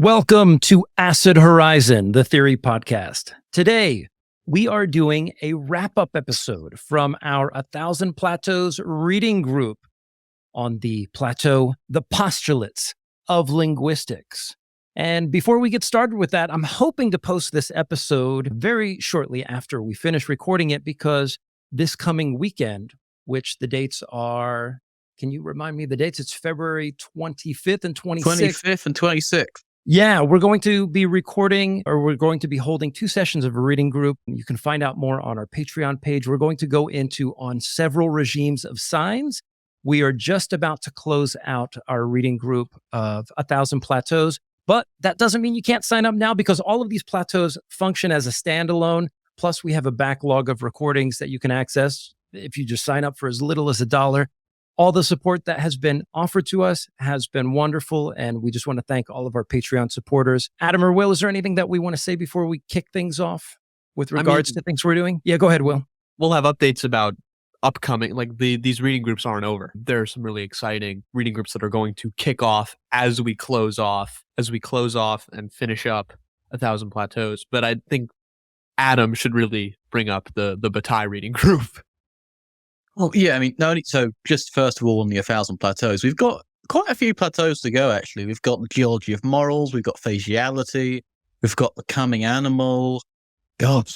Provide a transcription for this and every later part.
Welcome to Acid Horizon, the Theory Podcast. Today, we are doing a wrap-up episode from our 1,000 Plateaus reading group on the plateau, the Postulates of Linguistics. And before we get started with that, I'm hoping to post this episode very shortly after we finish recording it, because this coming weekend, which the dates are, can you remind me the dates? It's February 25th and 26th. 25th and 26th. Yeah, we're going to be recording, or we're going to be holding 2 sessions of a reading group. You can find out more on our Patreon page. We're going to go into on several regimes of signs. We are just about to close out our reading group of 1,000 Plateaus, but that doesn't mean you can't sign up now, because all of these plateaus function as a standalone. Plus, we have a backlog of recordings that you can access if you just sign up for as little as $1. All the support that has been offered to us has been wonderful, and we just want to thank all of our Patreon supporters. Adam or Will, is there anything that we want to say before we kick things off with regards to things we're doing? Yeah, go ahead, Will. We'll have updates about upcoming, these reading groups aren't over. There are some really exciting reading groups that are going to kick off as we close off and finish up 1,000 Plateaus. But I think Adam should really bring up the Bataille reading group. Well, yeah, so just first of all, on the 1,000 Plateaus, we've got quite a few plateaus to go, actually. We've got the geology of morals, we've got faciality, we've got becoming animal. God,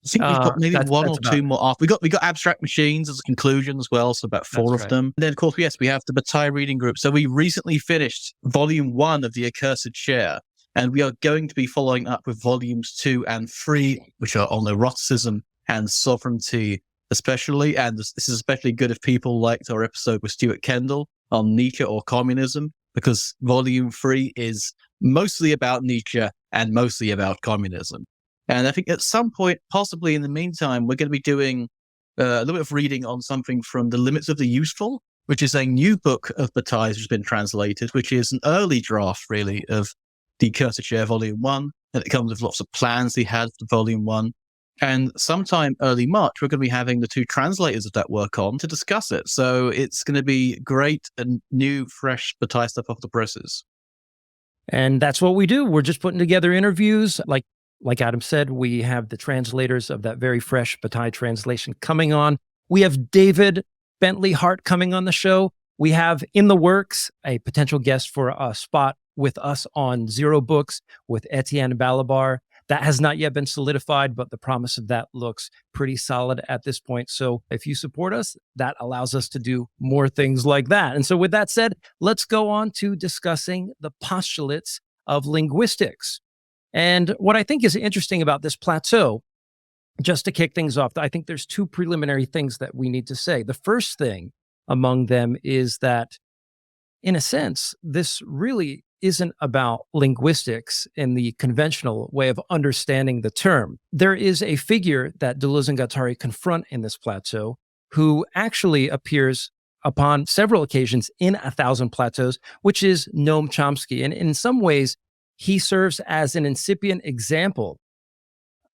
I think we've got maybe one or two more off. We got abstract machines as a conclusion as well, so about 4 of them. And then, of course, yes, we have the Bataille reading group. So we recently finished volume 1 of The Accursed Share, and we are going to be following up with volumes 2 and 3, which are on eroticism and sovereignty, especially. And this is especially good if people liked our episode with Stuart Kendall on Nietzsche or communism, because volume 3 is mostly about Nietzsche and mostly about communism. And I think at some point, possibly in the meantime, we're going to be doing a little bit of reading on something from The Limits of the Useful, which is a new book of Bataille's which has been translated, which is an early draft, really, of The Accursed Share Volume 1. And it comes with lots of plans he had for Volume 1. And sometime early March, we're going to be having the 2 translators of that work on to discuss it. So it's going to be great and new, fresh Bataille stuff off the presses. And that's what we do. We're just putting together interviews. Like Adam said, we have the translators of that very fresh Bataille translation coming on. We have David Bentley Hart coming on the show. We have in the works a potential guest for a spot with us on Zero Books with Etienne Balabar. That has not yet been solidified, but the promise of that looks pretty solid at this point. So if you support us, that allows us to do more things like that. And so with that said, let's go on to discussing the postulates of linguistics. And what I think is interesting about this plateau, just to kick things off, I think there's 2 preliminary things that we need to say. The first thing among them is that, in a sense, this really isn't about linguistics in the conventional way of understanding the term. There is a figure that Deleuze and Guattari confront in this plateau who actually appears upon several occasions in 1,000 Plateaus, which is Noam Chomsky. And in some ways, he serves as an incipient example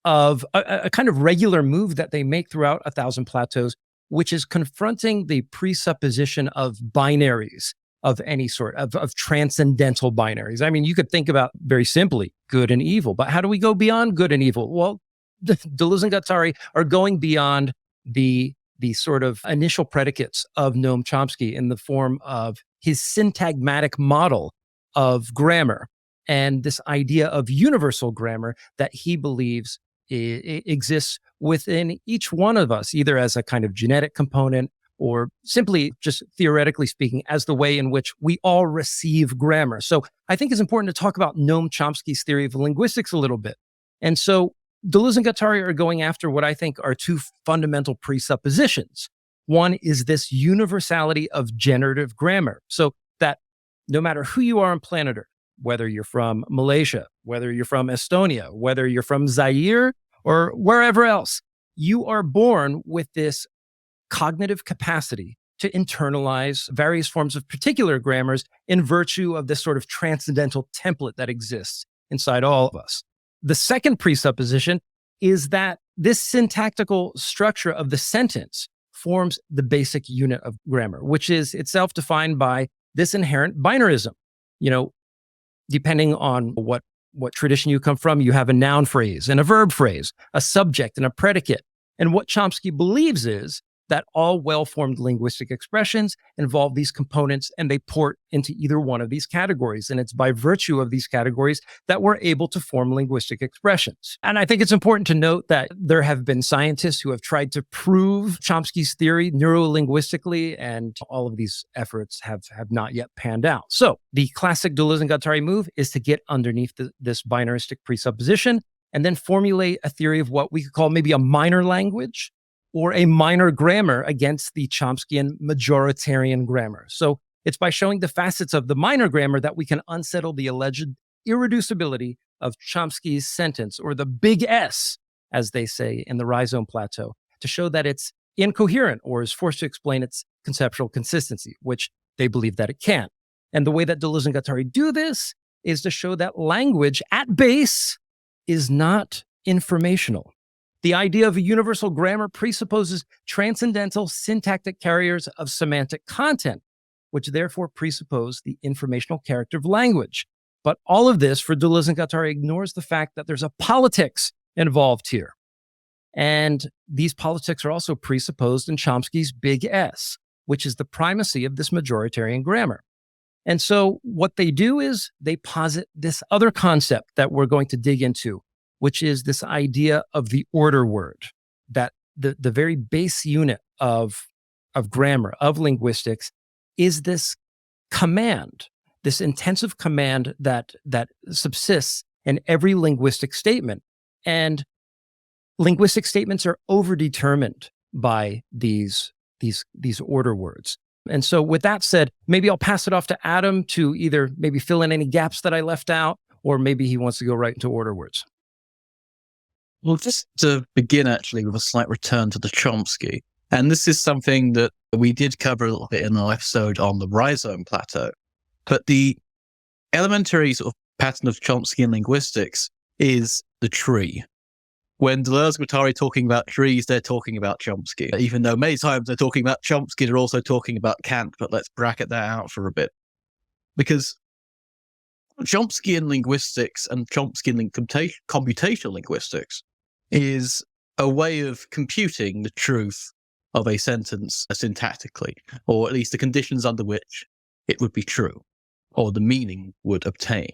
of a kind of regular move that they make throughout 1,000 Plateaus, which is confronting the presupposition of binaries of any sort, of transcendental binaries. I mean, you could think about very simply good and evil, but how do we go beyond good and evil? Well, Deleuze and Guattari are going beyond the sort of initial predicates of Noam Chomsky in the form of his syntagmatic model of grammar and this idea of universal grammar that he believes exists within each one of us, either as a kind of genetic component or simply, just theoretically speaking, as the way in which we all receive grammar. So I think it's important to talk about Noam Chomsky's theory of linguistics a little bit. And so Deleuze and Guattari are going after what I think are 2 fundamental presuppositions. One is this universality of generative grammar. So that no matter who you are on planet Earth, whether you're from Malaysia, whether you're from Estonia, whether you're from Zaire or wherever else, you are born with this cognitive capacity to internalize various forms of particular grammars in virtue of this sort of transcendental template that exists inside all of us. The second presupposition is that this syntactical structure of the sentence forms the basic unit of grammar, which is itself defined by this inherent binarism. You know, depending on what tradition you come from, you have a noun phrase and a verb phrase, a subject and a predicate. And what Chomsky believes is that all well-formed linguistic expressions involve these components and they port into either one of these categories. And it's by virtue of these categories that we're able to form linguistic expressions. And I think it's important to note that there have been scientists who have tried to prove Chomsky's theory neurolinguistically, and all of these efforts have not yet panned out. So the classic Deleuze and Guattari move is to get underneath this binaristic presupposition and then formulate a theory of what we could call maybe a minor language or a minor grammar against the Chomskyan majoritarian grammar. So it's by showing the facets of the minor grammar that we can unsettle the alleged irreducibility of Chomsky's sentence, or the big S, as they say in the rhizome plateau, to show that it's incoherent or is forced to explain its conceptual consistency, which they believe that it can. And the way that Deleuze and Guattari do this is to show that language at base is not informational. The idea of a universal grammar presupposes transcendental syntactic carriers of semantic content, which therefore presuppose the informational character of language. But all of this, for Deleuze and Guattari, ignores the fact that there's a politics involved here. And these politics are also presupposed in Chomsky's big S, which is the primacy of this majoritarian grammar. And so what they do is they posit this other concept that we're going to dig into, which is this idea of the order word, that the very base unit of grammar, of linguistics, is this command, this intensive command that subsists in every linguistic statement. And linguistic statements are overdetermined by these order words. And so with that said, maybe I'll pass it off to Adam to either maybe fill in any gaps that I left out, or maybe he wants to go right into order words. Well, just to begin actually with a slight return to the Chomsky, and this is something that we did cover a little bit in our episode on the rhizome plateau, but the elementary sort of pattern of Chomskyan linguistics is the tree. When Deleuze and Guattari are talking about trees, they're talking about Chomsky. Even though many times they're talking about Chomsky, they're also talking about Kant, but let's bracket that out for a bit. Because Chomskyan linguistics and Chomskyan computational linguistics is a way of computing the truth of a sentence syntactically, or at least the conditions under which it would be true, or the meaning would obtain.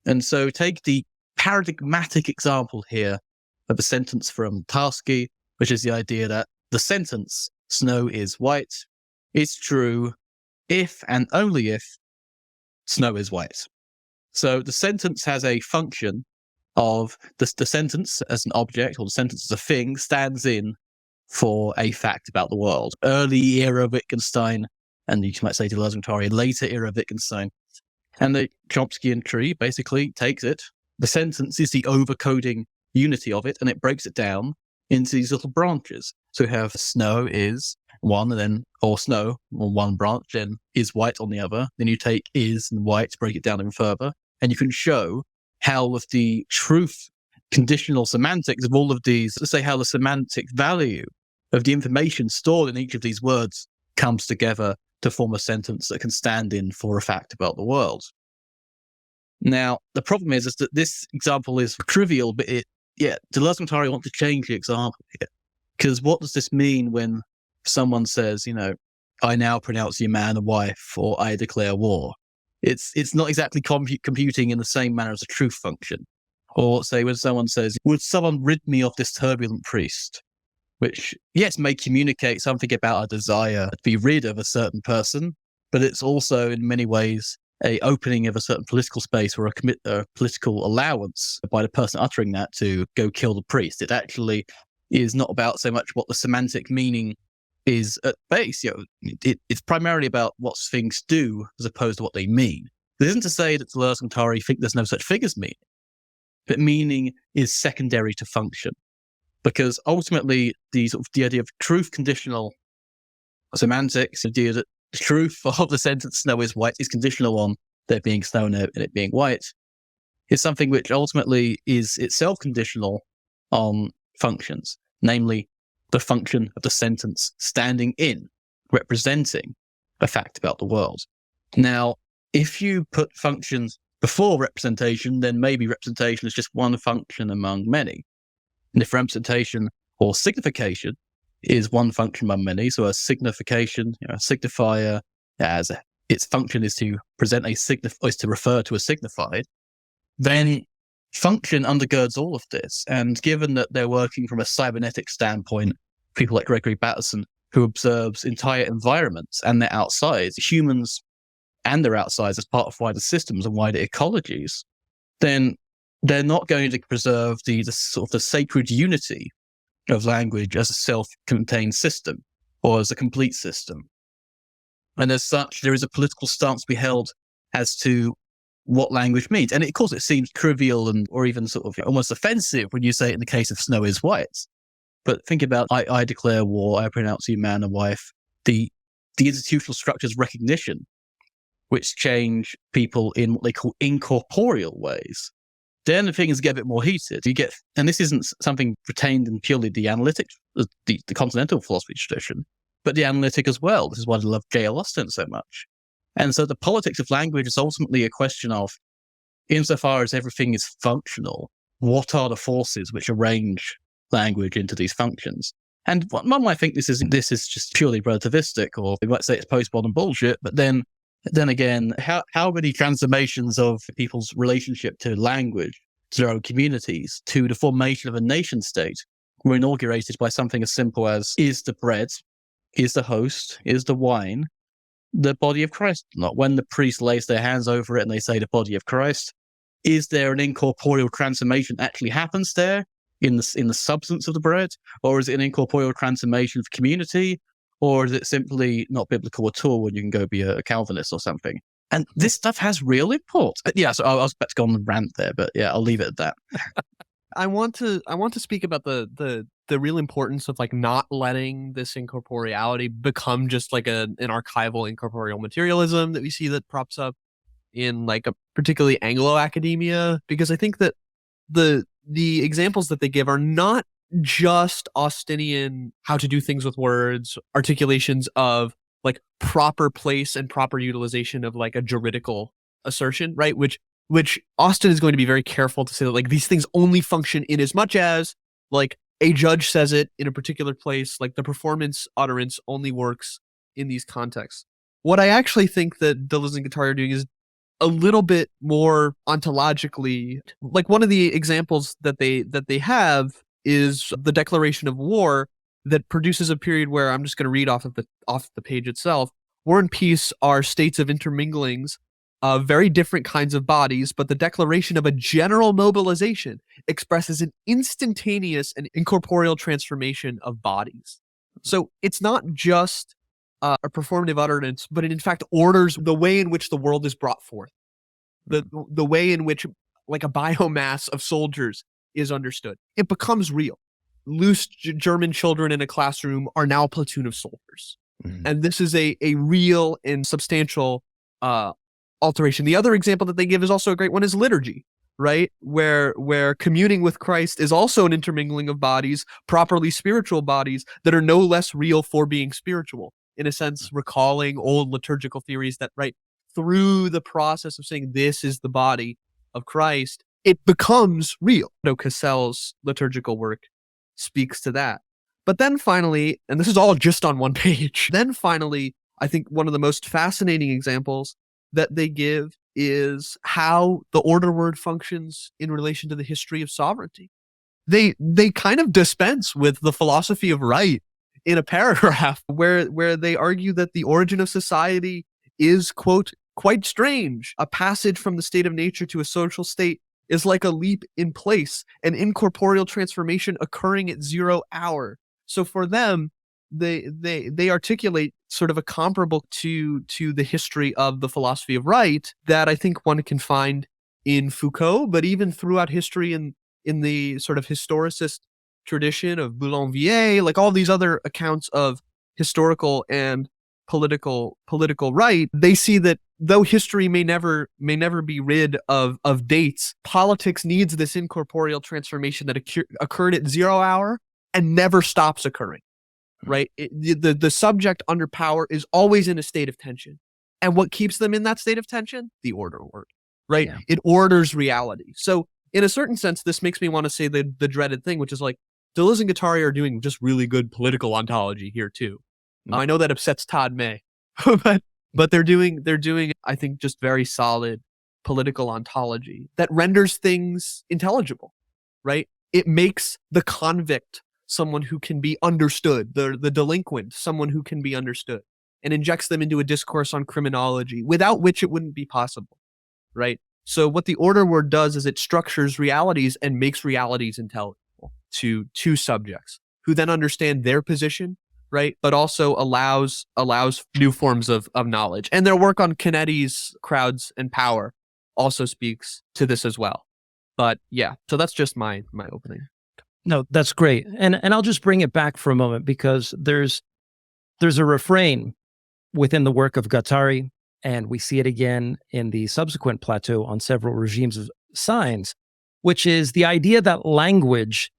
And so take the paradigmatic example here of a sentence from Chomsky, which is the idea that the sentence, snow is white, is true if and only if snow is white. So the sentence has a function of the sentence as an object, or the sentence as a thing, stands in for a fact about the world. Early era Wittgenstein, and you might say Deleuze and Guattari, later era Wittgenstein. And the Chomskyan tree basically takes it. The sentence is the overcoding unity of it, and it breaks it down into these little branches. So we have snow is one, and then, or snow on one branch, then is white on the other. Then you take is and white, break it down even further, and you can show how with the truth conditional semantics of all of these, let's say how the semantic value of the information stored in each of these words comes together to form a sentence that can stand in for a fact about the world. Now, the problem is that this example is trivial, but Deleuze and Guattari want to change the example here. Because what does this mean when someone says, I now pronounce you man and wife, or I declare war? It's not exactly computing in the same manner as a truth function. Or say when someone says, would someone rid me of this turbulent priest? Which, yes, may communicate something about a desire to be rid of a certain person, but it's also in many ways a opening of a certain political space or a political allowance by the person uttering that to go kill the priest. It actually is not about so much what the semantic meaning is at base. It's primarily about what things do as opposed to what they mean. This isn't to say that Deleuze and Guattari think there's no such thing as meaning, but meaning is secondary to function. Because ultimately, the idea of truth conditional semantics, the idea that the truth of the sentence snow is white is conditional on there being snow and it being white, is something which ultimately is itself conditional on functions, namely the function of the sentence standing in, representing a fact about the world. Now, if you put functions before representation, then maybe representation is just one function among many. And if representation or signification is one function among many, so a signification, a signifier, as its function is to present is to refer to a signified, then function undergirds all of this. And given that they're working from a cybernetic standpoint, people like Gregory Bateson, who observes entire environments and their outsides, humans and their outsides as part of wider systems and wider ecologies, then they're not going to preserve the sort of the sacred unity of language as a self-contained system or as a complete system. And as such, there is a political stance to be held as to what language means. And of course, it seems trivial or even sort of almost offensive when you say it in the case of Snow is White. But think about, I declare war, I pronounce you man and wife, the institutional structure's recognition, which change people in what they call incorporeal ways. Then the things get a bit more heated. And this isn't something retained in purely the analytic, the continental philosophy tradition, but the analytic as well. This is why I love J.L. Austin so much. And so the politics of language is ultimately a question of, insofar as everything is functional, what are the forces which arrange language into these functions? And one might think this is just purely relativistic, or they might say it's postmodern bullshit, but then again, how many transformations of people's relationship to language, to their own communities, to the formation of a nation state were inaugurated by something as simple as, is the bread, is the host, is the wine the body of Christ? Not when the priest lays their hands over it and they say the body of Christ. Is there an incorporeal transformation that actually happens there in the substance of the bread? Or is it an incorporeal transformation of community? Or is it simply not biblical at all when you can go be a Calvinist or something? And this stuff has real import. Yeah, so I was about to go on the rant there, but yeah, I'll leave it at that. I want to speak about the real importance of like not letting this incorporeality become just like an archival incorporeal materialism that we see that props up in like a particularly Anglo academia, because I think that the examples that they give are not just Austinian how to do things with words, articulations of like proper place and proper utilization of like a juridical assertion, right? Which Austin is going to be very careful to say that like these things only function in as much as like a judge says it in a particular place, like the performance utterance only works in these contexts. What I actually think that Deleuze and Guattari are doing is a little bit more ontologically, like one of the examples that they have is the declaration of war that produces a period where, I'm just going to read off the page itself. War and peace are states of interminglings of very different kinds of bodies, but the declaration of a general mobilization expresses an instantaneous and incorporeal transformation of bodies. So it's not just a performative utterance, but it in fact orders the way in which the world is brought forth, the way in which like a biomass of soldiers is understood. It becomes real. Loose German children in a classroom are now a platoon of soldiers. Mm-hmm. And this is a real and substantial alteration. The other example that they give is also a great one, is liturgy, right? Where communing with Christ is also an intermingling of bodies, properly spiritual bodies that are no less real for being spiritual. In a sense, recalling old liturgical theories that, right, through the process of saying this is the body of Christ, it becomes real. Cassell's liturgical work speaks to that. But then finally, and this is all just on one page, then finally, I think one of the most fascinating examples that they give is how the order word functions in relation to the history of sovereignty. They kind of dispense with the philosophy of right in a paragraph where they argue that the origin of society is, quote, quite strange. A passage from the state of nature to a social state is like a leap in place, an incorporeal transformation occurring at 0 hour. So for them, they articulate sort of a comparable to the history of the philosophy of right that I think one can find in Foucault, but even throughout history in the sort of historicist tradition of Boulanger, like all these other accounts of historical and political right. They see that though history may never be rid of dates, politics needs this incorporeal transformation that occurred at 0 hour and never stops occurring. Right? The subject under power is always in a state of tension. And what keeps them in that state of tension? The order word. right? Yeah. It orders reality. So in a certain sense, this makes me want to say the dreaded thing, which is like Deleuze and Guattari are doing just really good political ontology here too. I know that upsets Todd May, but they're doing I think just very solid political ontology that renders things intelligible, right? It makes the convict someone who can be understood, the delinquent someone who can be understood, and injects them into a discourse on criminology without which it wouldn't be possible, right? So what the order word does is it structures realities and makes realities intelligible to two subjects who then understand their position, right? But also allows new forms of knowledge. And their work on Canetti's crowds and power also speaks to this as well. But yeah, so that's just my opening. No, that's great. And I'll just bring it back for a moment because there's a refrain within the work of Guattari, and we see it again in the subsequent Plateau on several regimes of signs, which is the idea that language,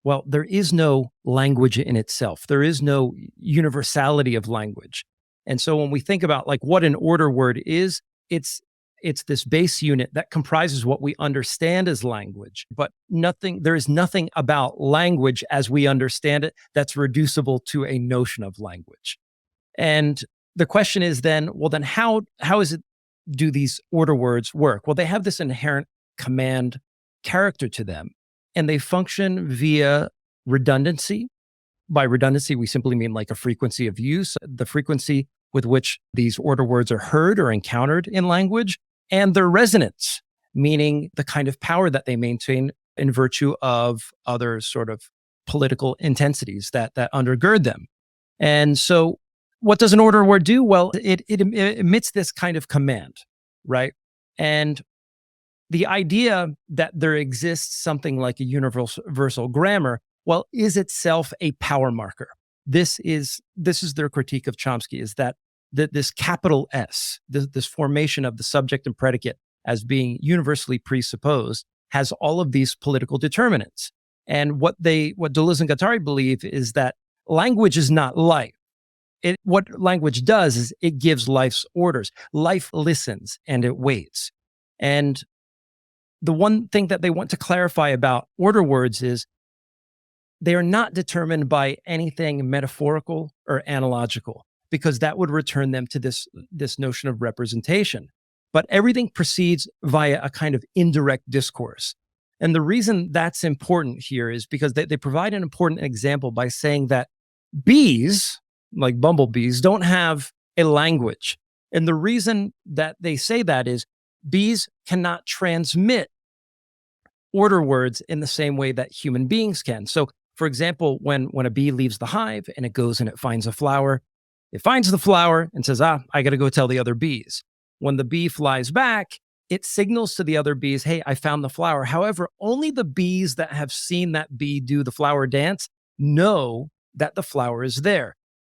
well, there is no language in itself. There is no universality of language. And so when we think about like what an order word is, it's this base unit that comprises what we understand as language, but there is nothing about language as we understand it that's reducible to a notion of language. And the question is then, well, then how do these order words work? Well, they have this inherent command character to them, and they function via redundancy. By redundancy, we simply mean like a frequency of use, the frequency with which these order words are heard or encountered in language, and their resonance, meaning the kind of power that they maintain in virtue of other sort of political intensities that undergird them. And so what does an order word do? Well, it emits this kind of command, right? And the idea that there exists something like a universal grammar, well, is itself a power marker. This is their critique of Chomsky, is that this capital S, this formation of the subject and predicate as being universally presupposed, has all of these political determinants. And what Deleuze and Guattari believe is that language is not life. What language does is it gives life's orders. Life listens and it waits. And the one thing that they want to clarify about order words is they are not determined by anything metaphorical or analogical, because that would return them to this notion of representation. But everything proceeds via a kind of indirect discourse. And the reason that's important here is because they provide an important example by saying that bees, like bumblebees, don't have a language. And the reason that they say that is bees cannot transmit order words in the same way that human beings can. So, for example, when a bee leaves the hive and it goes and it finds a flower, it finds the flower and says, I got to go tell the other bees. When the bee flies back, it signals to the other bees, hey, I found the flower. However, only the bees that have seen that bee do the flower dance know that the flower is there.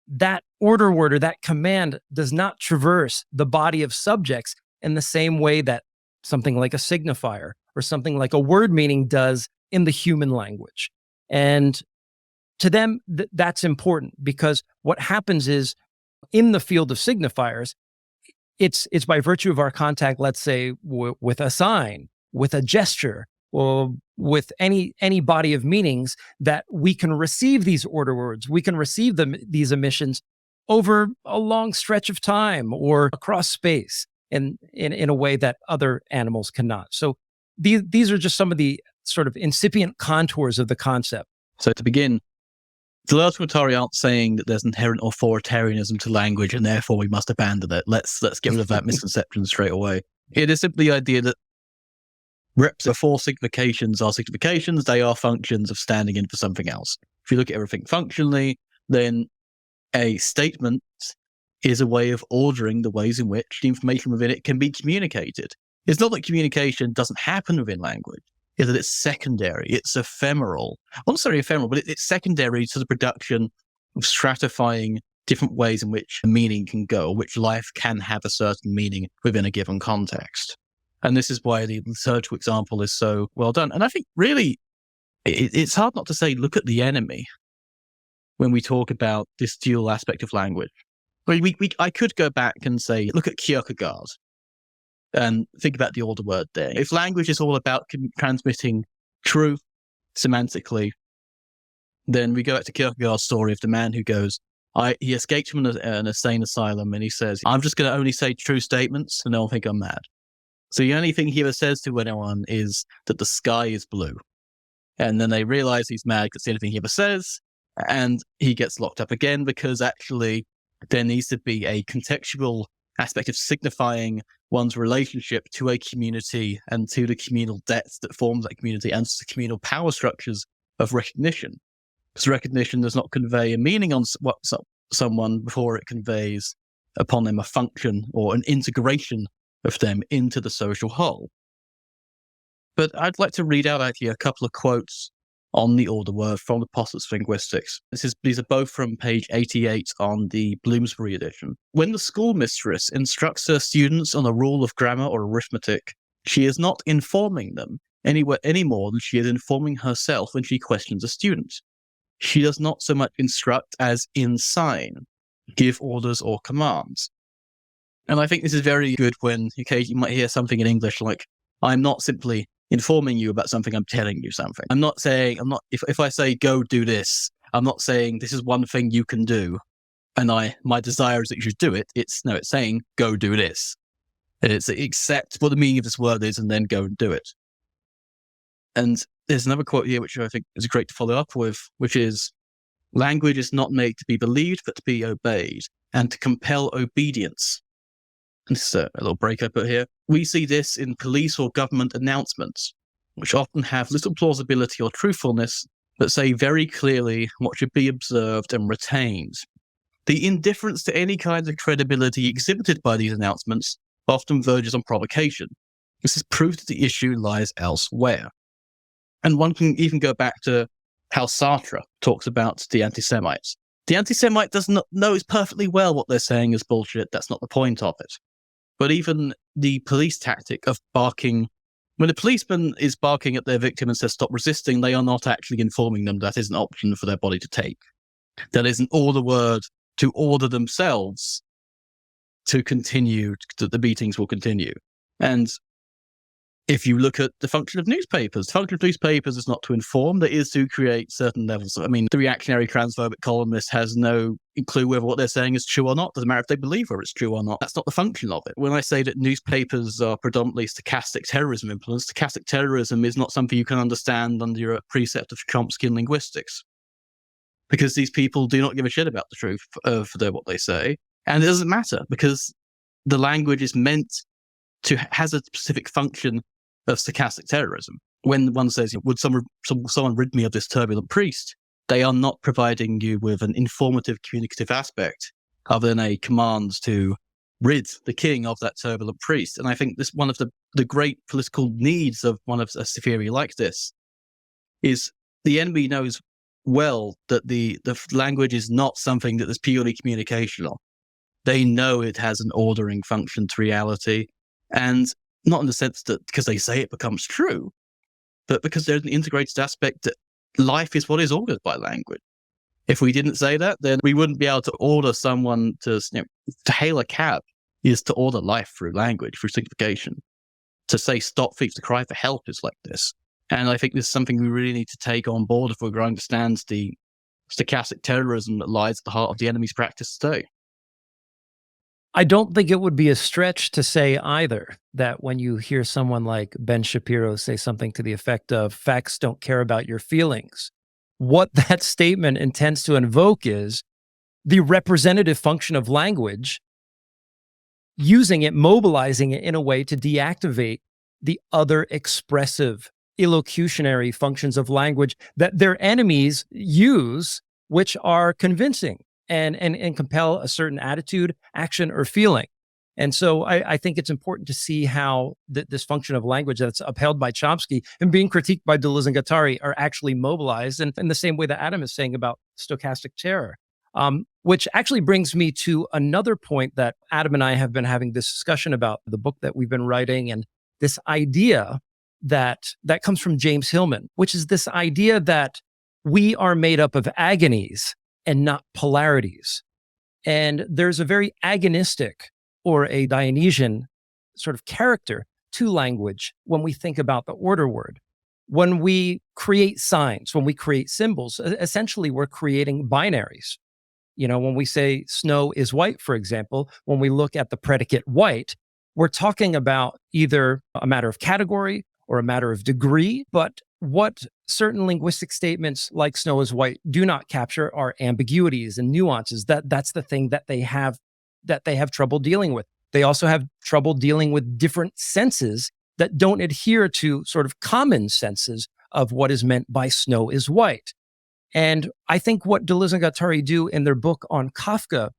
That order word or that command does not traverse the body of subjects in the same way that something like a signifier or something like a word meaning does in the human language. And to them, that's important, because what happens is in the field of signifiers, it's by virtue of our contact, let's say, with a sign, with a gesture, or with any body of meanings, that we can receive these order words. We can receive these emissions over a long stretch of time or across space in a way that other animals cannot. So these are just some of the sort of incipient contours of the concept. So to begin, Deleuze and Guattari aren't saying that there's inherent authoritarianism to language and therefore we must abandon it. Let's get rid of that misconception straight away. It is simply the idea that before significations are significations, they are functions of standing in for something else. If you look at everything functionally, then a statement is a way of ordering the ways in which the information within it can be communicated. It's not that communication doesn't happen within language. Is that it's secondary, it's ephemeral. Not necessarily ephemeral, but it's secondary to the production of stratifying different ways in which a meaning can go, which life can have a certain meaning within a given context. And this is why the liturgical example is so well done. And I think really, it's hard not to say, look at the enemy when we talk about this dual aspect of language. I could go back and say, look at Kierkegaard. And think about the order word there. If language is all about transmitting truth semantically, then we go back to Kierkegaard's story of the man who goes, he escaped from an insane asylum, and he says, I'm just going to only say true statements and they'll think I'm mad. So the only thing he ever says to anyone is that the sky is blue. And then they realize he's mad because it's the only thing he ever says, and he gets locked up again because actually there needs to be a contextual aspect of signifying one's relationship to a community and to the communal debts that forms that community and to the communal power structures of recognition. Because recognition does not convey a meaning on someone before it conveys upon them a function or an integration of them into the social whole. But I'd like to read out actually a couple of quotes on the order word from the Postulates of Linguistics. These are both from page 88 on the Bloomsbury edition. When the schoolmistress instructs her students on a rule of grammar or arithmetic, she is not informing them any more than she is informing herself when she questions a student. She does not so much instruct as ensign, give orders or commands. And I think this is very good when occasionally you might hear something in English like, I'm not simply informing you about something, I'm telling you something. If I say go do this, I'm not saying this is one thing you can do and my desire is that you should do it. It's saying go do this. And it's accept what the meaning of this word is and then go and do it. And there's another quote here which I think is great to follow up with, which is, language is not made to be believed but to be obeyed and to compel obedience. And this is a little break I put here. We see this in police or government announcements, which often have little plausibility or truthfulness, but say very clearly what should be observed and retained. The indifference to any kind of credibility exhibited by these announcements often verges on provocation. This is proof that the issue lies elsewhere. And one can even go back to how Sartre talks about the anti-Semites. The anti-Semite knows perfectly well what they're saying is bullshit. That's not the point of it. But even the police tactic of barking, when a policeman is barking at their victim and says stop resisting, they are not actually informing them that is an option for their body to take. That is an order word to order themselves to continue, that the beatings will continue. And if you look at the function of newspapers, the function of newspapers is not to inform, it is to create certain levels. I mean, the reactionary transphobic columnist has no clue whether what they're saying is true or not. Doesn't matter if they believe whether it's true or not. That's not the function of it. When I say that newspapers are predominantly stochastic terrorism influence, stochastic terrorism is not something you can understand under a precept of Chomsky and linguistics. Because these people do not give a shit about the truth of what they say. And it doesn't matter because the language is meant to, has a specific function of stochastic terrorism. When one says, would someone rid me of this turbulent priest? They are not providing you with an informative, communicative aspect other than a command to rid the king of that turbulent priest. And I think this one of the great political needs of one of a theory like this is the enemy knows well that the language is not something that is purely communicational. They know it has an ordering function to reality, and not in the sense that because they say it becomes true, but because there's an integrated aspect that life is what is ordered by language. If we didn't say that, then we wouldn't be able to order someone to hail a cab is to order life through language, through signification. To say stop thief, to cry for help is like this. And I think this is something we really need to take on board if we're going to understand the stochastic terrorism that lies at the heart of the enemy's practice today. I don't think it would be a stretch to say either that when you hear someone like Ben Shapiro say something to the effect of facts don't care about your feelings, what that statement intends to invoke is the representative function of language, using it, mobilizing it in a way to deactivate the other expressive, illocutionary functions of language that their enemies use, which are convincing and compel a certain attitude, action, or feeling. And so I think it's important to see how this function of language that's upheld by Chomsky and being critiqued by Deleuze and Guattari are actually mobilized in the same way that Adam is saying about stochastic terror. Which actually brings me to another point that Adam and I have been having this discussion about, the book that we've been writing, and this idea that comes from James Hillman, which is this idea that we are made up of agonies and not polarities. And there's a very agonistic or a Dionysian sort of character to language when we think about the order word. When we create signs, when we create symbols, essentially we're creating binaries. When we say snow is white, for example, when we look at the predicate white, we're talking about either a matter of category or a matter of degree. But what certain linguistic statements like snow is white do not capture are ambiguities and nuances. That's the thing that they have trouble dealing with. They also have trouble dealing with different senses that don't adhere to sort of common senses of what is meant by snow is white. And I think what Deleuze and Guattari do in their book on Kafka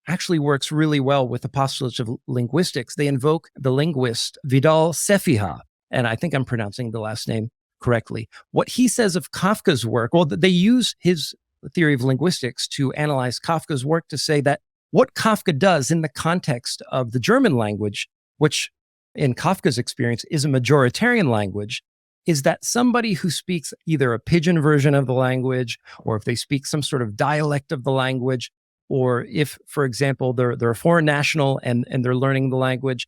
actually works really well with the postulates of linguistics. They invoke the linguist Vidal Cefiha, and I think I'm pronouncing the last name correctly. What he says of Kafka's work, well, they use his theory of linguistics to analyze Kafka's work to say that what Kafka does in the context of the German language, which in Kafka's experience is a majoritarian language, is that somebody who speaks either a pidgin version of the language, or if they speak some sort of dialect of the language, or if, for example, they're a foreign national and they're learning the language,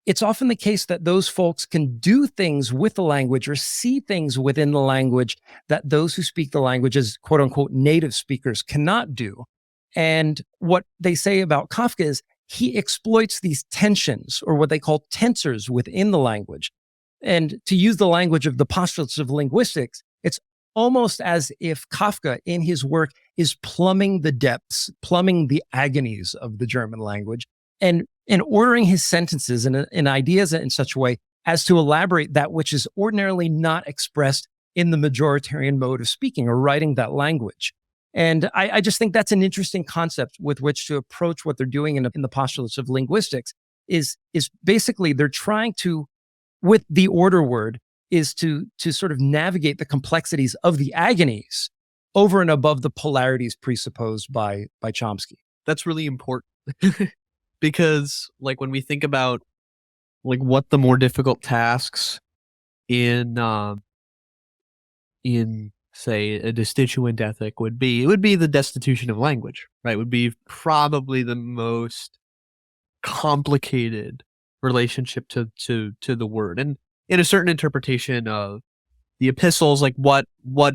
it's often the case that those folks can do things with the language or see things within the language that those who speak the language as quote unquote native speakers cannot do. And what they say about Kafka is he exploits these tensions, or what they call tensors, within the language. And to use the language of the postulates of linguistics, it's almost as if Kafka in his work is plumbing the depths, plumbing the agonies of the German language, and ordering his sentences and ideas in such a way as to elaborate that which is ordinarily not expressed in the majoritarian mode of speaking or writing that language. And I just think that's an interesting concept with which to approach what they're doing in the postulates of linguistics is basically they're trying to, with the order word, is to sort of navigate the complexities of the agonies over and above the polarities presupposed by Chomsky. That's really important because like when we think about like what the more difficult tasks in say a destituent ethic would be, it would be the destitution of language, right? Would be probably the most complicated relationship to the word. And in a certain interpretation of the epistles, like what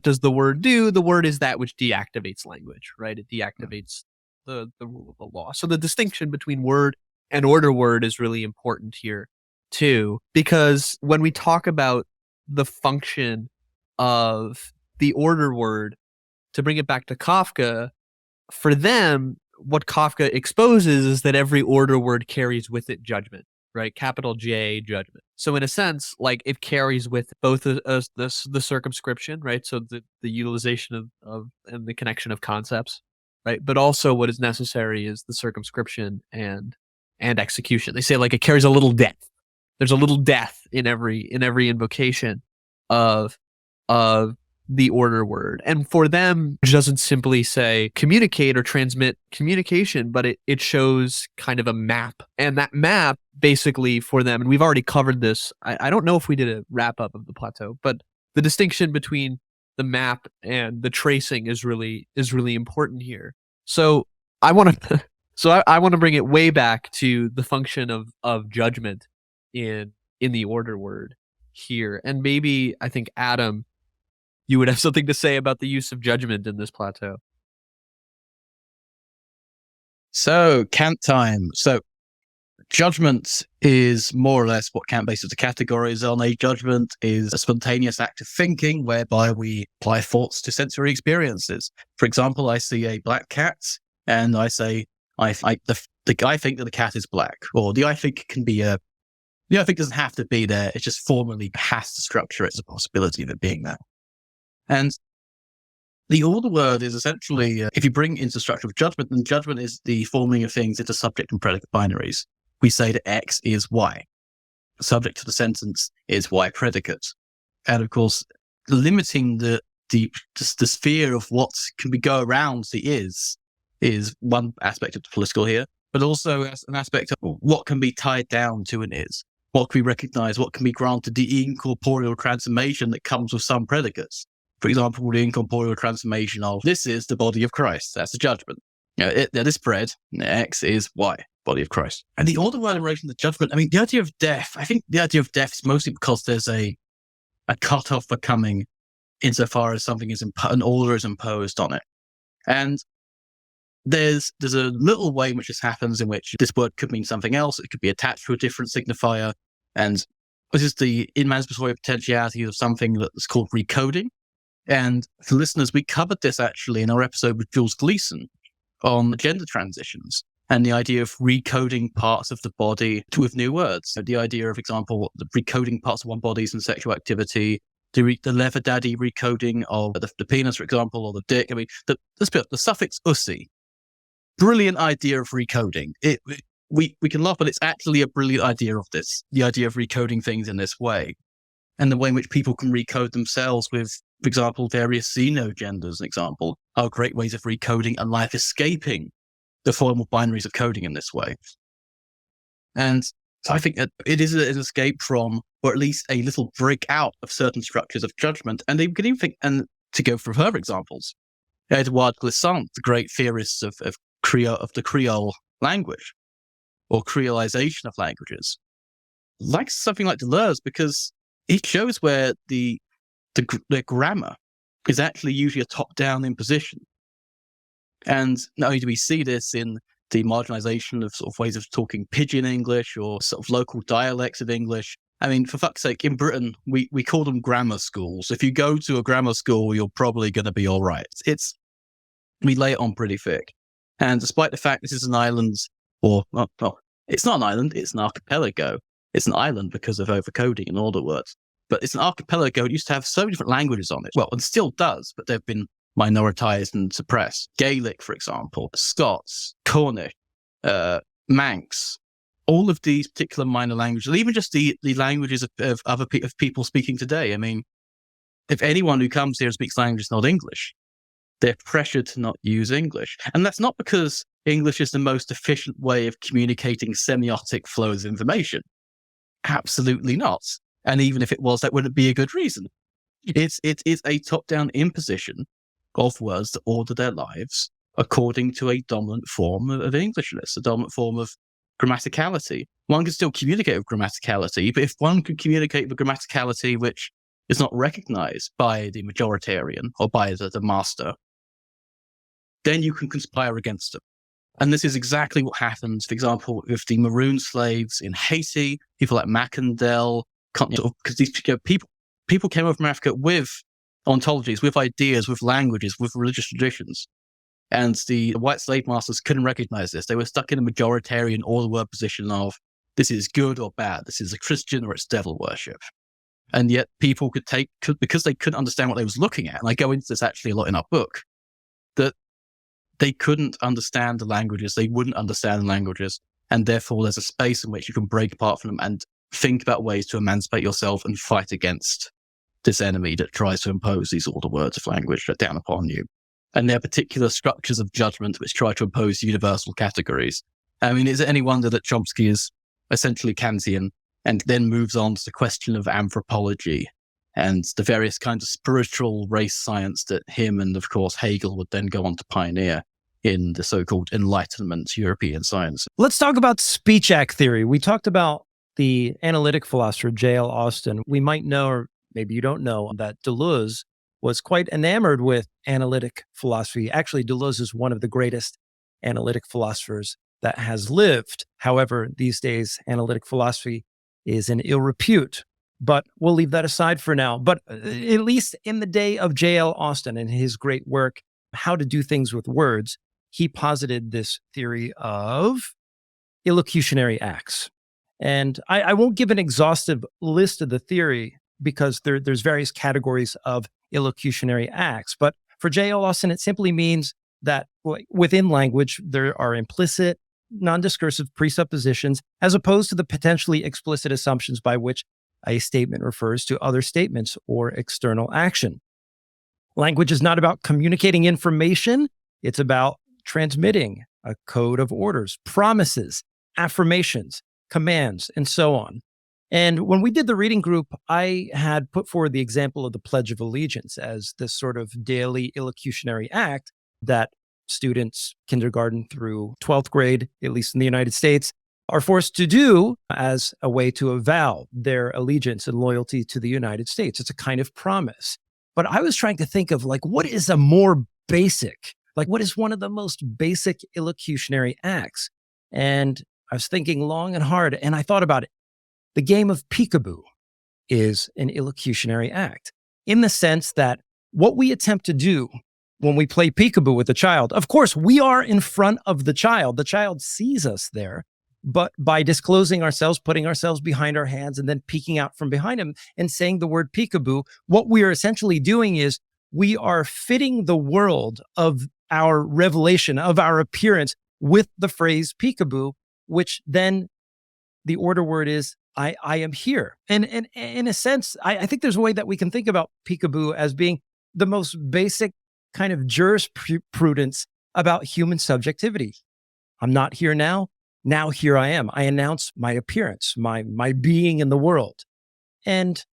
does the word do? The word is that which deactivates language, right? It deactivates the rule of the law. So the distinction between word and order word is really important here too, because when we talk about the function of the order word, to bring it back to Kafka, for them, what Kafka exposes is that every order word carries with it judgment, right? Capital J, judgment. So in a sense, like it carries with both the circumscription, right? So the utilization of and the connection of concepts, right? But also what is necessary is the circumscription and execution. They say like it carries a little death. There's a little death in every invocation of the order word. And for them, it doesn't simply say communicate or transmit communication, but it shows kind of a map. And that map basically for them, and we've already covered this, I don't know if we did a wrap up of the plateau, but the distinction between the map and the tracing is really important here. So I want to bring it way back to the function of judgment in the order word here. And maybe I think Adam, you would have something to say about the use of judgment in this plateau. So, Kant time. So, judgment is more or less what Kant bases the categories on. A judgment is a spontaneous act of thinking whereby we apply thoughts to sensory experiences. For example, I see a black cat and I say, I think that the cat is black. Or the I think can be the I think doesn't have to be there. It just formally has to structure it as a possibility of it being there. And the order word is essentially, if you bring into structure of judgment, then judgment is the forming of things into subject and predicate binaries. We say that X is Y. The subject to the sentence is Y predicate. And of course, limiting the sphere of what can we go around the is one aspect of the political here, but also as an aspect of what can be tied down to an is. What can we recognize? What can be granted the incorporeal transformation that comes with some predicates? For example, the incorporeal transformation of this is the body of Christ. That's a judgment. This bread, X is Y. body of Christ. And the order word in relation to judgment, I mean, the idea of death, I think the idea of death is mostly because there's a cutoff for coming insofar as something is an order is imposed on it. And there's a little way in which this happens, in which this word could mean something else. It could be attached to a different signifier. And this is the emancipatory potentiality of something that's called recoding. And for listeners, we covered this actually in our episode with Jules Gleason on gender transitions and the idea of recoding parts of the body with new words. So the idea of, for example, the recoding parts of one body's and sexual activity, the leather daddy recoding of the penis, for example, or the dick. I mean, the suffix ussy, brilliant idea of recoding. We can laugh, but it's actually a brilliant idea of this, the idea of recoding things in this way. And the way in which people can recode themselves with, for example, various xenogenders, an example, are great ways of recoding and life escaping the formal binaries of coding in this way. And so I think that it is an escape from, or at least a little break out of certain structures of judgment. And they can even think, and to go through her examples, Edouard Glissant, the great theorist of the Creole language, or creolization of languages, likes something like Deleuze because it shows where the grammar is actually usually a top-down imposition. And not only do we see this in the marginalization of sort of ways of talking pidgin English or sort of local dialects of English. I mean, for fuck's sake, in Britain, we call them grammar schools. If you go to a grammar school, you're probably going to be all right. We lay it on pretty thick. And despite the fact this is an island, it's not an island, it's an archipelago. It's an island because of overcoding and order words. But it's an archipelago. It used to have so many different languages on it. Well, and still does, but they've been minoritized and suppressed. Gaelic, for example, Scots, Cornish, Manx, all of these particular minor languages, even just the languages of other people speaking today. I mean, if anyone who comes here and speaks languages not English, they're pressured to not use English. And that's not because English is the most efficient way of communicating semiotic flows of information. Absolutely not. And even if it was, that wouldn't be a good reason. It is a top-down imposition of words that order their lives according to a dominant form of Englishness, a dominant form of grammaticality. One can still communicate with grammaticality, but if one could communicate with grammaticality which is not recognized by the majoritarian or by the master, then you can conspire against them. And this is exactly what happens, for example, with the maroon slaves in Haiti, people like Mackandel, because these people came over from Africa with ontologies, with ideas, with languages, with religious traditions. And the white slave masters couldn't recognize this. They were stuck in a majoritarian order-word position of this is good or bad, this is a Christian or it's devil worship. And yet people because they couldn't understand what they was looking at, and I go into this actually a lot in our book, that they couldn't understand the languages, they wouldn't understand the languages, and therefore there's a space in which you can break apart from them and think about ways to emancipate yourself and fight against this enemy that tries to impose these order words of language down upon you. And there are particular structures of judgment which try to impose universal categories. I mean, is it any wonder that Chomsky is essentially Kantian and then moves on to the question of anthropology and the various kinds of spiritual race science that him and, of course, Hegel would then go on to pioneer in the so-called Enlightenment European science. Let's talk about speech act theory. We talked about the analytic philosopher J.L. Austin. We might know, or maybe you don't know, that Deleuze was quite enamored with analytic philosophy. Actually, Deleuze is one of the greatest analytic philosophers that has lived. However, these days, analytic philosophy is in ill repute. But we'll leave that aside for now. But at least in the day of J.L. Austin and his great work, How to Do Things with Words, he posited this theory of illocutionary acts. And I won't give an exhaustive list of the theory because there's various categories of illocutionary acts. But for J.L. Austin, it simply means that within language, there are implicit, non-discursive presuppositions as opposed to the potentially explicit assumptions by which a statement refers to other statements or external action. Language is not about communicating information. It's about transmitting a code of orders, promises, affirmations, commands, and so on. And when we did the reading group, I had put forward the example of the Pledge of Allegiance as this sort of daily illocutionary act that students, kindergarten through 12th grade, at least in the United States, are forced to do as a way to avow their allegiance and loyalty to the United States. It's a kind of promise. But I was trying to think of like, what is a more basic, like what is one of the most basic illocutionary acts? And I was thinking long and hard, and I thought about it. The game of peekaboo is an illocutionary act in the sense that what we attempt to do when we play peekaboo with a child, of course, we are in front of the child sees us there, but by disclosing ourselves, putting ourselves behind our hands and then peeking out from behind him and saying the word peekaboo, what we are essentially doing is we are fitting the world of our revelation, of our appearance with the phrase peekaboo, which then the order word is I am here. And in a sense, I think there's a way that we can think about peekaboo as being the most basic kind of jurisprudence about human subjectivity. I'm not here now. Now here I am. I announce my appearance, my being in the world. And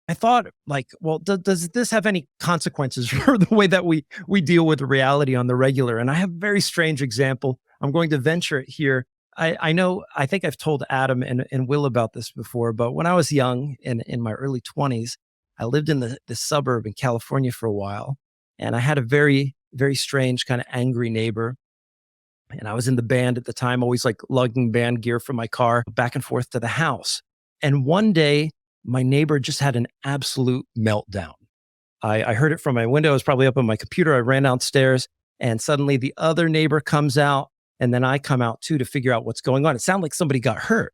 I thought like, well, does this have any consequences for the way that we deal with reality on the regular? And I have a very strange example. I'm going to venture it here. I think I've told Adam and Will about this before, but when I was young, in my early 20s, I lived in the suburb in California for a while. And I had a very, very strange kind of angry neighbor. And I was in the band at the time, always like lugging band gear from my car back and forth to the house. And one day, my neighbor just had an absolute meltdown. I heard it from my window. I was probably up on my computer. I ran downstairs and suddenly the other neighbor comes out. And then I come out too to figure out what's going on. It sounded like somebody got hurt.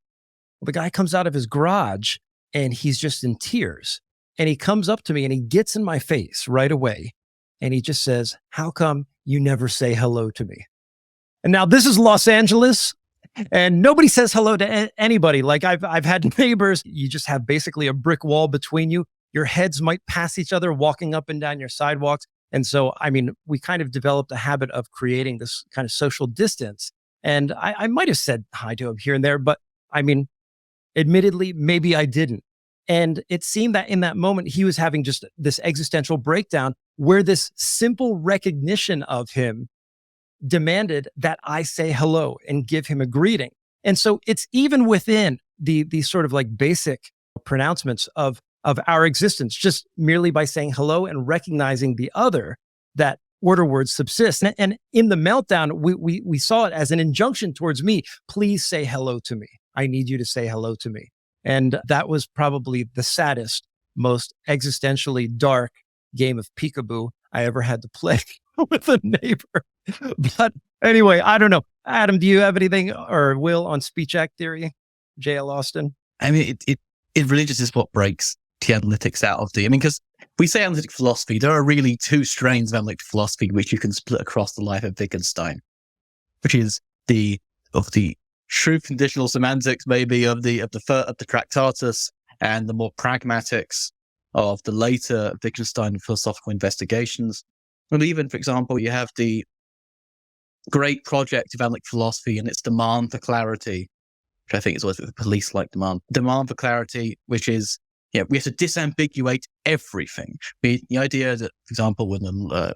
Well, the guy comes out of his garage and he's just in tears. And he comes up to me and he gets in my face right away. And he just says, "How come you never say hello to me?" And now this is Los Angeles and nobody says hello to anybody. Like I've had neighbors, you just have basically a brick wall between you. Your heads might pass each other walking up and down your sidewalks. And so, I mean, we kind of developed a habit of creating this kind of social distance. And I might have said hi to him here and there, but I mean, admittedly, maybe I didn't. And it seemed that in that moment, he was having just this existential breakdown where this simple recognition of him demanded that I say hello and give him a greeting. And so it's even within the sort of like basic pronouncements of our existence, just merely by saying hello and recognizing the other, that order words subsist. And in the meltdown, we saw it as an injunction towards me. Please say hello to me. I need you to say hello to me. And that was probably the saddest, most existentially dark game of peekaboo I ever had to play with a neighbor. But anyway, I don't know. Adam, do you have anything, or Will, on speech act theory? J.L. Austin? I mean, it really just is what breaks the analytics out of because we say analytic philosophy, there are really two strains of analytic philosophy which you can split across the life of Wittgenstein, which is the true conditional semantics, maybe of the Tractatus, and the more pragmatics of the later Wittgenstein philosophical investigations. And even, for example, you have the great project of analytic philosophy and its demand for clarity, which I think is what the police like demand for clarity, which is, we have to disambiguate everything. The idea that, for example, when the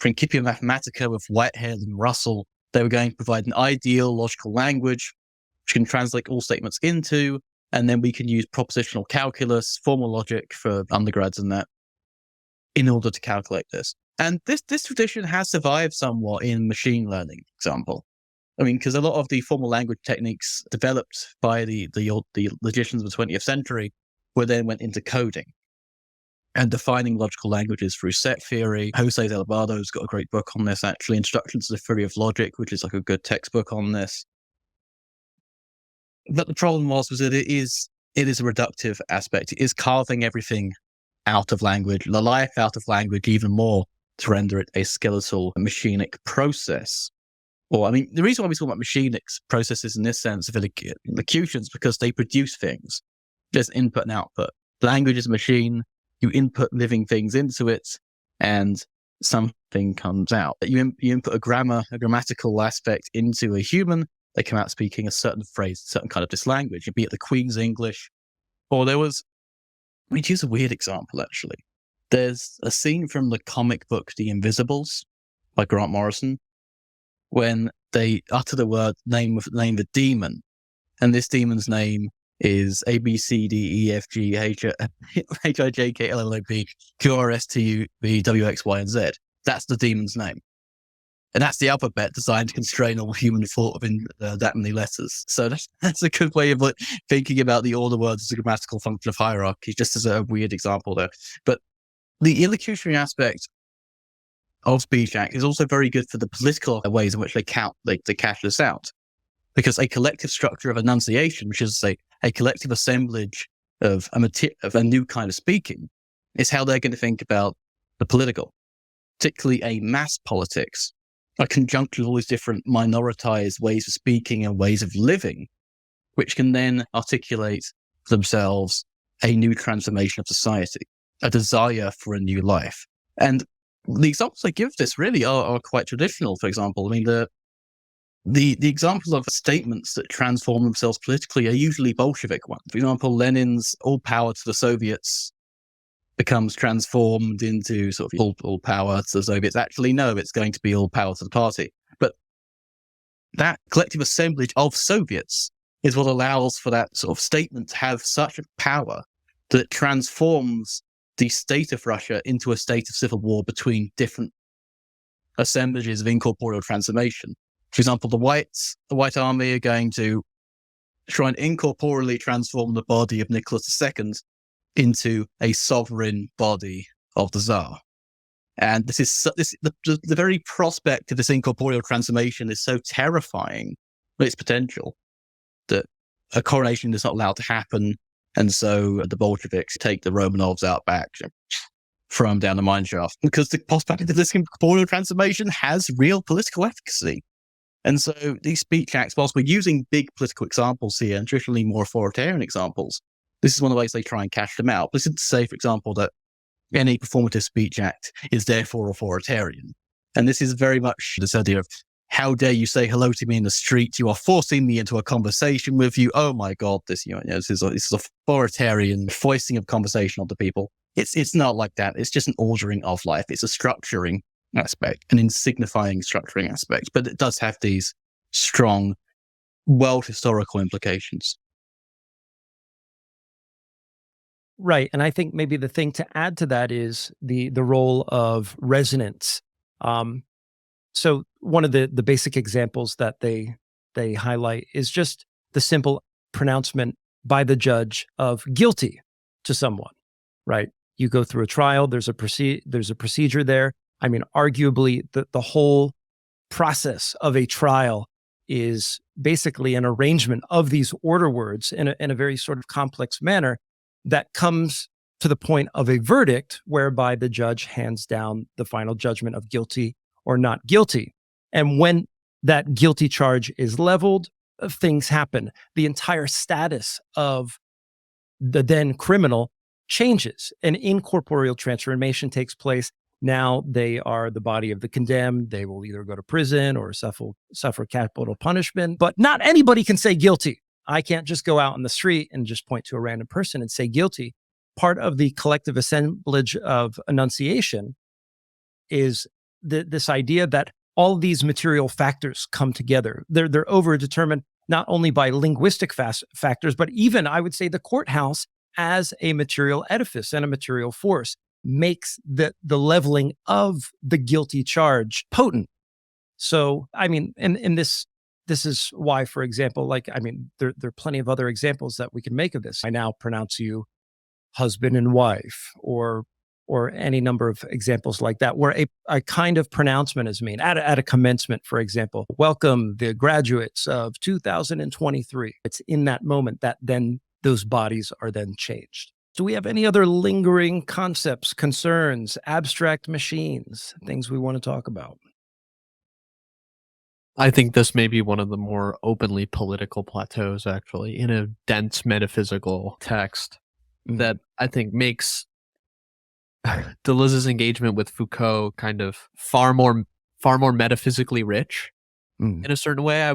Principia Mathematica with Whitehead and Russell, they were going to provide an ideal logical language, which can translate all statements into, and then we can use propositional calculus, formal logic for undergrads and that, in order to calculate this. And this tradition has survived somewhat in machine learning, for example. Because a lot of the formal language techniques developed by the logicians of the 20th century then went into coding and defining logical languages through set theory. Jose Zalabardo's got a great book on this, actually, Instructions to the Theory of Logic, which is like a good textbook on this. But the problem was that it is a reductive aspect. It is carving everything out of language, the life out of language even more, to render it a skeletal machinic process. Or, the reason why we talk about machinic processes in this sense of elocutions, because they produce things. There's input and output. Language is a machine. You input living things into it, and something comes out. You input a grammatical aspect into a human, they come out speaking a certain phrase, a certain kind of this language, be it the Queen's English. Or to use a weird example, actually. There's a scene from the comic book The Invisibles, by Grant Morrison, when they utter the name of the demon, and this demon's name is A B C D E F G H I J K L L O P Q R S T U V W X Y and Z. That's the demon's name. And that's the alphabet designed to constrain all human thought within that many letters. So that's a good way of thinking about the order words as a grammatical function of hierarchy, just as a weird example there. But the illocutionary aspect of Speech Act is also very good for the political ways in which they cash this out. Because a collective structure of enunciation, which is a collective assemblage of a new kind of speaking, is how they're going to think about the political, particularly a mass politics, a conjunction of all these different minoritized ways of speaking and ways of living, which can then articulate for themselves a new transformation of society, a desire for a new life. And the examples I give this really are quite traditional. For example, I mean, the examples of statements that transform themselves politically are usually Bolshevik ones. For example, Lenin's "all power to the Soviets" becomes transformed into sort of all power to the Soviets. Actually, no, it's going to be all power to the party. But that collective assemblage of Soviets is what allows for that sort of statement to have such a power that it transforms the state of Russia into a state of civil war between different assemblages of incorporeal transformation. For example, the White Army are going to try and incorporeally transform the body of Nicholas II into a sovereign body of the Tsar. And the very prospect of this incorporeal transformation is so terrifying with its potential that a coronation is not allowed to happen. And so the Bolsheviks take the Romanovs out back, throw them down the mine shaft, because the prospect of this incorporeal transformation has real political efficacy. And so these speech acts, whilst we're using big political examples here and traditionally more authoritarian examples, this is one of the ways they try and cash them out. This isn't to say, for example, that any performative speech act is therefore authoritarian. And this is very much this idea of, how dare you say hello to me in the street? You are forcing me into a conversation with you. Oh my God, this is authoritarian foisting of conversation onto people. It's not like that. It's just an ordering of life. It's a structuring aspect, an insignifying structuring aspect, but it does have these strong world historical implications. Right. And I think maybe the thing to add to that is the role of resonance. So one of the basic examples that they highlight is just the simple pronouncement by the judge of guilty to someone, right? You go through a trial, there's a procedure there. I mean, arguably the whole process of a trial is basically an arrangement of these order words in a very sort of complex manner that comes to the point of a verdict whereby the judge hands down the final judgment of guilty or not guilty. And when that guilty charge is leveled, things happen. The entire status of the then criminal changes. An incorporeal transformation takes place. Now they are the body of the condemned. They will either go to prison or suffer capital punishment. But not anybody can say guilty. I can't just go out on the street and just point to a random person and say guilty. Part of the collective assemblage of enunciation is this idea that all these material factors come together. They're overdetermined not only by linguistic factors, but even, I would say, the courthouse as a material edifice and a material force makes the leveling of the guilty charge potent. So, I mean, and this is why, for example, there are plenty of other examples that we can make of this. I now pronounce you husband and wife, or any number of examples like that, where a kind of pronouncement is made at a commencement, for example. Welcome the graduates of 2023. It's in that moment that then those bodies are then changed. Do we have any other lingering concepts, concerns, abstract machines, things we want to talk about? I think this may be one of the more openly political plateaus, actually, in a dense metaphysical text that I think makes Deleuze's engagement with Foucault kind of far more metaphysically rich in a certain way.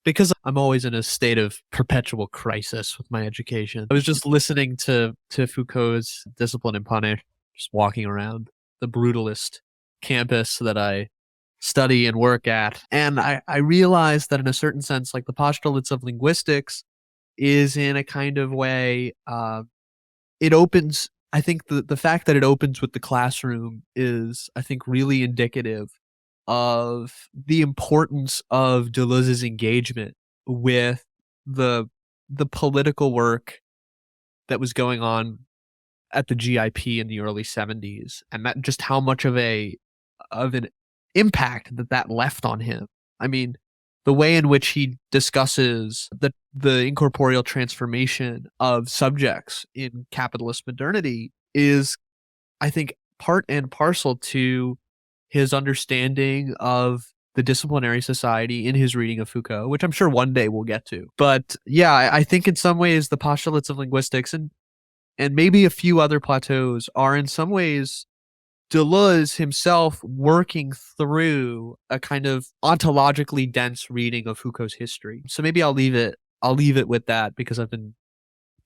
Because I'm always in a state of perpetual crisis with my education. I was just listening to Foucault's Discipline and Punish, just walking around, the brutalist campus that I study and work at. And I realized that in a certain sense, like the postulates of linguistics is in a kind of way, it opens, I think the fact that it opens with the classroom is, I think, really indicative of the importance of Deleuze's engagement with the political work that was going on at the GIP in the early 70s, and that just how much of an impact that left on him. I mean, the way in which he discusses the incorporeal transformation of subjects in capitalist modernity is, I think, part and parcel to his understanding of the disciplinary society in his reading of Foucault, which I'm sure one day we'll get to. But yeah, I think in some ways the postulates of linguistics and maybe a few other Plateaus are in some ways Deleuze himself working through a kind of ontologically dense reading of Foucault's history. So maybe I'll leave it with that, because I've been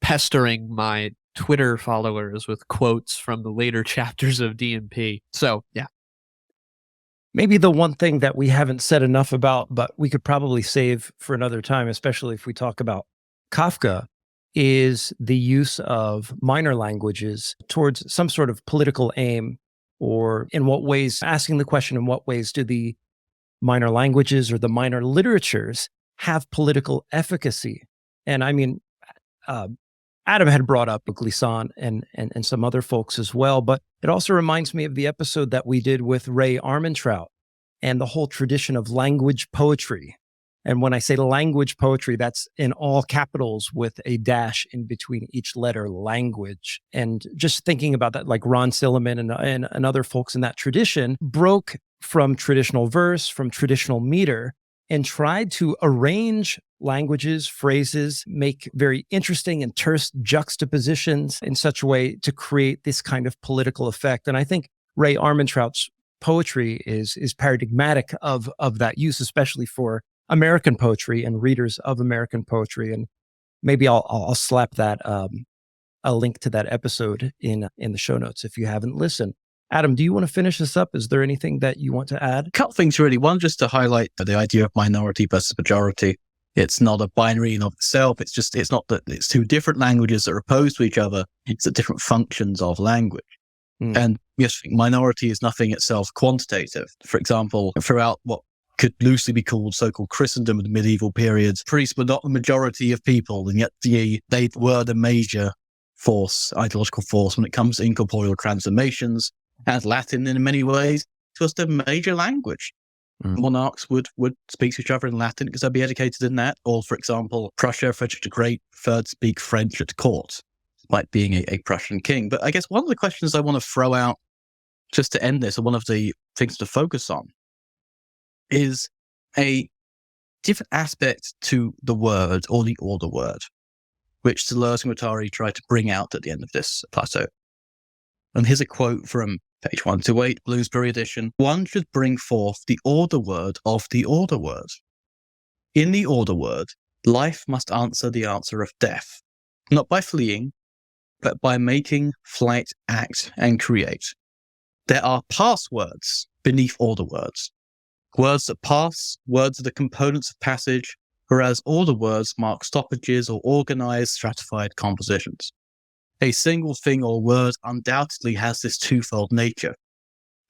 pestering my Twitter followers with quotes from the later chapters of D&P. So yeah. Maybe the one thing that we haven't said enough about, but we could probably save for another time, especially if we talk about Kafka, is the use of minor languages towards some sort of political aim, or in what ways, asking the question, in what ways do the minor languages or the minor literatures have political efficacy? And I mean, Adam had brought up Glissant and some other folks as well, but it also reminds me of the episode that we did with Ray Armentrout and the whole tradition of language poetry. And when I say language poetry, that's in all capitals with a dash in between each letter, language. And just thinking about that, like Ron Silliman and other folks in that tradition broke from traditional verse, from traditional meter, and tried to arrange languages, phrases, make very interesting and terse juxtapositions in such a way to create this kind of political effect. And I think Ray Armentrout's poetry is paradigmatic of that use, especially for American poetry and readers of American poetry. And maybe I'll slap that a link to that episode in the show notes if you haven't listened. Adam, do you want to finish this up? Is there anything that you want to add? A couple things really. One, just to highlight the idea of minority versus majority. It's not a binary in of itself. It's not that it's two different languages that are opposed to each other. It's the different functions of language. And yes, minority is nothing itself quantitative. For example, throughout what could loosely be called so-called Christendom in the medieval periods, priests were not the majority of people, and yet they were the major force, ideological force, when it comes to incorporeal transformations. And Latin, in many ways, was the major language. Monarchs would speak to each other in Latin because they'd be educated in that. Or, for example, Prussia, Frederick the Great preferred to speak French at court, like being a Prussian king. But I guess one of the questions I want to throw out just to end this, or one of the things to focus on, is a different aspect to the word, or the order word, which Deleuze and Guattari tried to bring out at the end of this Plateau. And here's a quote from page 128, Bloomsbury edition. One should bring forth the order word of the order word. In the order word, life must answer the answer of death, not by fleeing, but by making, flight, act, and create. There are passwords beneath order words. Words that pass, words that are components of passage, whereas order words mark stoppages or organized, stratified compositions. A single thing or word undoubtedly has this twofold nature.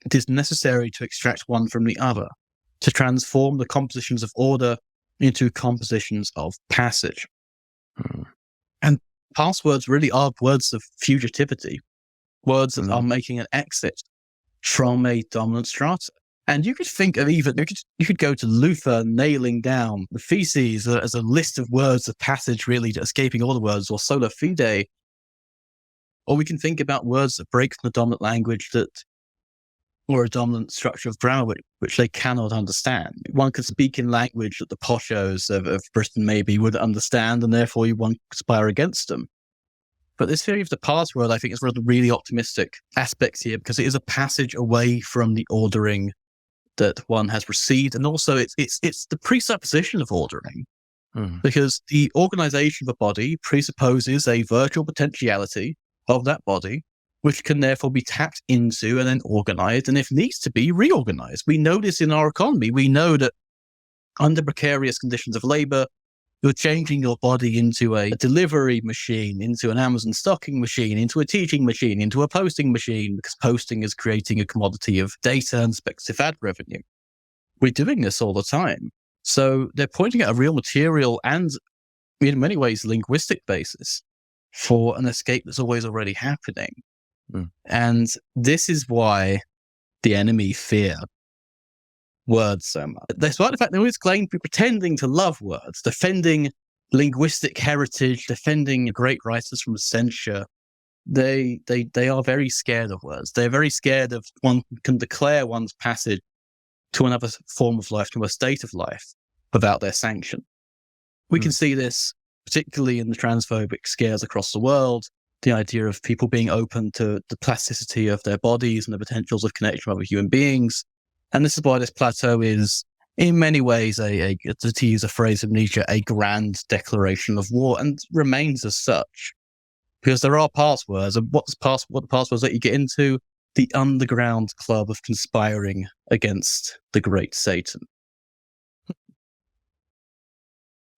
It is necessary to extract one from the other, to transform the compositions of order into compositions of passage. And passwords really are words of fugitivity, words that are making an exit from a dominant strata. And you could think of you could go to Luther nailing down the theses as a list of words of passage, really escaping all the words, or sola fide. Or we can think about words that break from the dominant language or a dominant structure of grammar which they cannot understand. One could speak in language that the poshos of Britain maybe would understand, and therefore you won't conspire against them. But this theory of the password, I think, is one of the really optimistic aspects here, because it is a passage away from the ordering that one has received, and also it's the presupposition of ordering, because the organization of a body presupposes a virtual potentiality of that body, which can therefore be tapped into and then organized, and if needs to be, reorganized. We know this in our economy. We know that under precarious conditions of labor, you're changing your body into a delivery machine, into an Amazon stocking machine, into a teaching machine, into a posting machine, because posting is creating a commodity of data and speculative ad revenue. We're doing this all the time. So they're pointing at a real material and, in many ways, linguistic basis for an escape that's always already happening. And this is why the enemy fear words so much. Despite the fact they always claim to be pretending to love words, defending linguistic heritage, defending great writers from censure, they are very scared of words. They're very scared of one can declare one's passage to another form of life, to a state of life, without their sanction. We can see this particularly in the transphobic scares across the world, the idea of people being open to the plasticity of their bodies and the potentials of connection with other human beings. And this is why this plateau is, in many ways, to use a phrase of Nietzsche, a grand declaration of war, and remains as such. Because there are passwords, and what the passwords that you get into? The underground club of conspiring against the great Satan.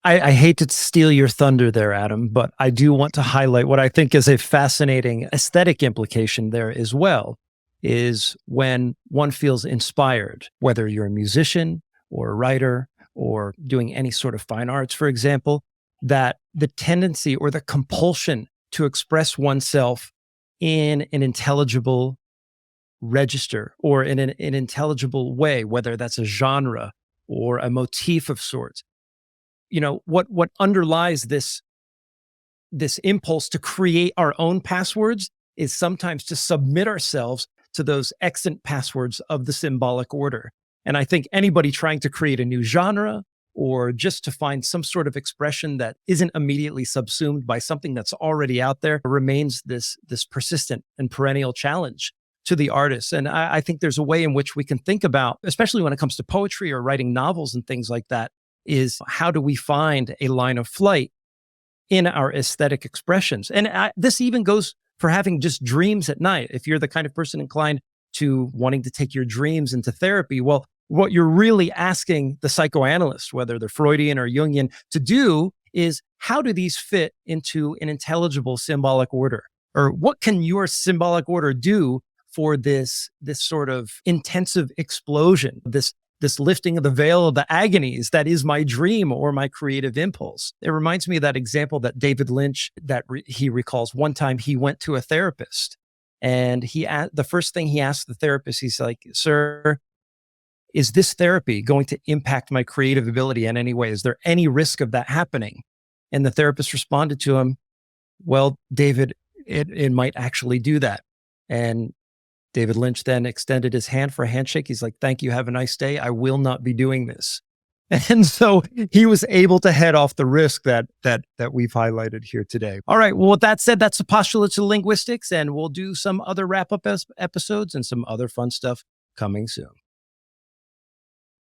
I hate to steal your thunder there, Adam, but I do want to highlight what I think is a fascinating aesthetic implication there as well, is when one feels inspired, whether you're a musician or a writer or doing any sort of fine arts, for example, that the tendency or the compulsion to express oneself in an intelligible register or in an intelligible way, whether that's a genre or a motif of sorts. You know, what underlies this impulse to create our own passwords is sometimes to submit ourselves to those extant passwords of the symbolic order. And I think anybody trying to create a new genre or just to find some sort of expression that isn't immediately subsumed by something that's already out there remains this persistent and perennial challenge to the artist. And I think there's a way in which we can think about, especially when it comes to poetry or writing novels and things like that, is how do we find a line of flight in our aesthetic expressions? And this even goes for having just dreams at night. If you're the kind of person inclined to wanting to take your dreams into therapy, well, what you're really asking the psychoanalyst, whether they're Freudian or Jungian, to do is how do these fit into an intelligible symbolic order? Or what can your symbolic order do for this sort of intensive explosion, this lifting of the veil of the agonies that is my dream or my creative impulse? It reminds me of that example that David Lynch, he recalls one time he went to a therapist and the first thing he asked the therapist, he's like, "Sir, is this therapy going to impact my creative ability in any way? Is there any risk of that happening?" And the therapist responded to him, "Well, David, it might actually do that." And David Lynch then extended his hand for a handshake. He's like, "Thank you. Have a nice day. I will not be doing this." And so he was able to head off the risk that we've highlighted here today. All right. Well, with that said, that's the Postulates of Linguistics, and we'll do some other wrap-up episodes and some other fun stuff coming soon.